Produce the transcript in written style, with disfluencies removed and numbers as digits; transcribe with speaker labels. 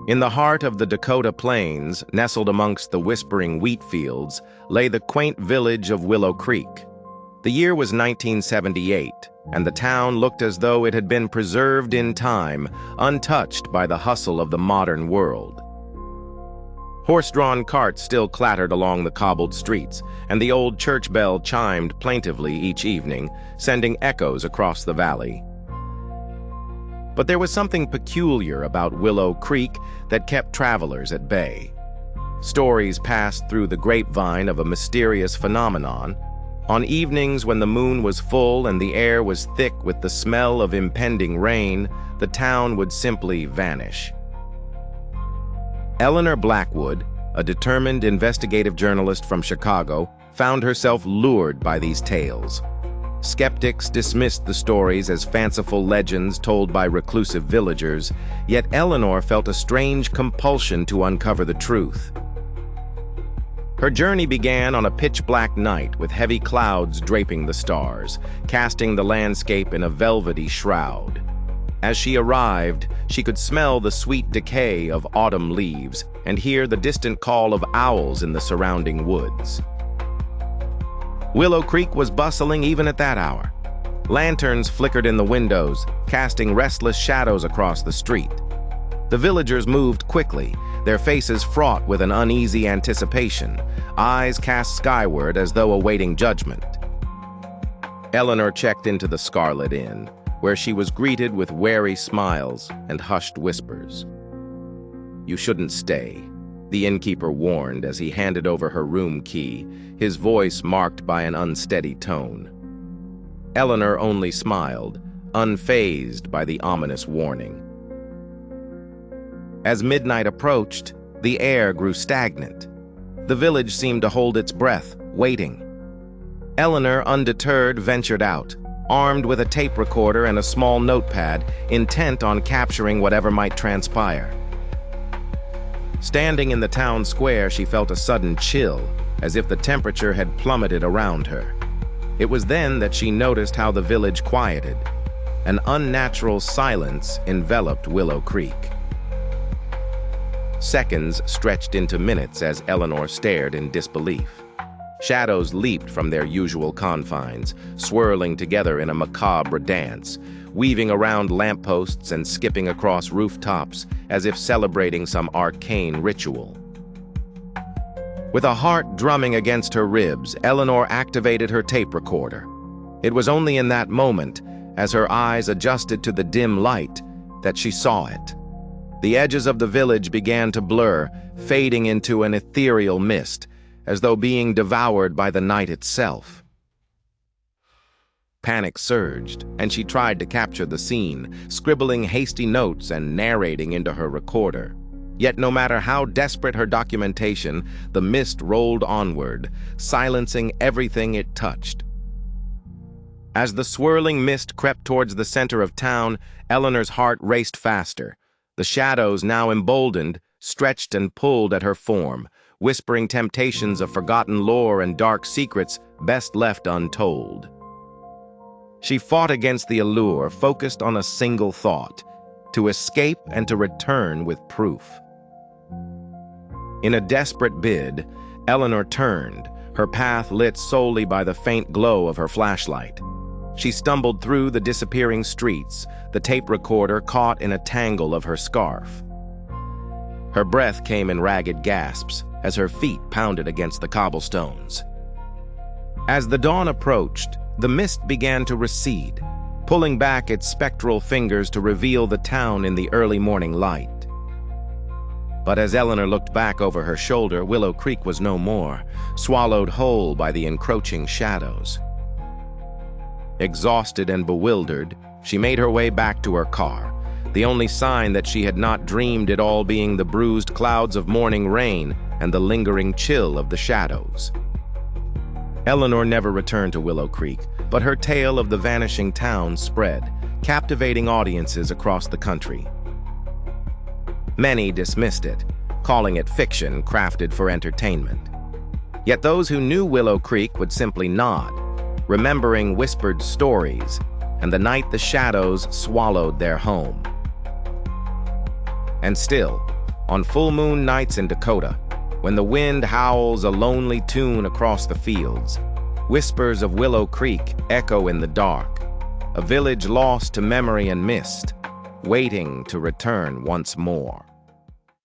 Speaker 1: In the heart of the Dakota Plains, nestled amongst the whispering wheat fields, lay the quaint village of Willow Creek. The year was 1978, and the town looked as though it had been preserved in time, untouched by the hustle of the modern world. Horse-drawn carts still clattered along the cobbled streets, and the old church bell chimed plaintively each evening, sending echoes across the valley. But there was something peculiar about Willow Creek that kept travelers at bay. Stories passed through the grapevine of a mysterious phenomenon. On evenings when the moon was full and the air was thick with the smell of impending rain, the town would simply vanish. Eleanor Blackwood, a determined investigative journalist from Chicago, found herself lured by these tales. Skeptics dismissed the stories as fanciful legends told by reclusive villagers, yet Eleanor felt a strange compulsion to uncover the truth. Her journey began on a pitch-black night with heavy clouds draping the stars, casting the landscape in a velvety shroud. As she arrived, she could smell the sweet decay of autumn leaves and hear the distant call of owls in the surrounding woods. Willow Creek was bustling even at that hour. Lanterns flickered in the windows, casting restless shadows across the street. The villagers moved quickly, their faces fraught with an uneasy anticipation, eyes cast skyward as though awaiting judgment. Eleanor checked into the Scarlet Inn, where she was greeted with wary smiles and hushed whispers. "You shouldn't stay," the innkeeper warned as he handed over her room key, his voice marked by an unsteady tone. Eleanor only smiled, unfazed by the ominous warning. As midnight approached, the air grew stagnant. The village seemed to hold its breath, waiting. Eleanor, undeterred, ventured out, armed with a tape recorder and a small notepad, intent on capturing whatever might transpire. Standing in the town square, she felt a sudden chill, as if the temperature had plummeted around her. It was then that she noticed how the village quieted. An unnatural silence enveloped Willow Creek. Seconds stretched into minutes as Eleanor stared in disbelief. Shadows leaped from their usual confines, swirling together in a macabre dance, weaving around lampposts and skipping across rooftops as if celebrating some arcane ritual. With a heart drumming against her ribs, Eleanor activated her tape recorder. It was only in that moment, as her eyes adjusted to the dim light, that she saw it. The edges of the village began to blur, fading into an ethereal mist, as though being devoured by the night itself. Panic surged, and she tried to capture the scene, scribbling hasty notes and narrating into her recorder. Yet no matter how desperate her documentation, the mist rolled onward, silencing everything it touched. As the swirling mist crept towards the center of town, Eleanor's heart raced faster. The shadows, now emboldened, stretched and pulled at her form, whispering temptations of forgotten lore and dark secrets best left untold. She fought against the allure, focused on a single thought: to escape and to return with proof. In a desperate bid, Eleanor turned, her path lit solely by the faint glow of her flashlight. She stumbled through the disappearing streets, the tape recorder caught in a tangle of her scarf. Her breath came in ragged gasps as her feet pounded against the cobblestones. As the dawn approached, the mist began to recede, pulling back its spectral fingers to reveal the town in the early morning light. But as Eleanor looked back over her shoulder, Willow Creek was no more, swallowed whole by the encroaching shadows. Exhausted and bewildered, she made her way back to her car, the only sign that she had not dreamed it all being the bruised clouds of morning rain and the lingering chill of the shadows. Eleanor never returned to Willow Creek, but her tale of the vanishing town spread, captivating audiences across the country. Many dismissed it, calling it fiction crafted for entertainment. Yet those who knew Willow Creek would simply nod, remembering whispered stories and the night the shadows swallowed their home. And still, On full moon nights in Dakota, when the wind howls a lonely tune across the fields, whispers of Willow Creek echo in the dark, a village lost to memory and mist, waiting to return once more.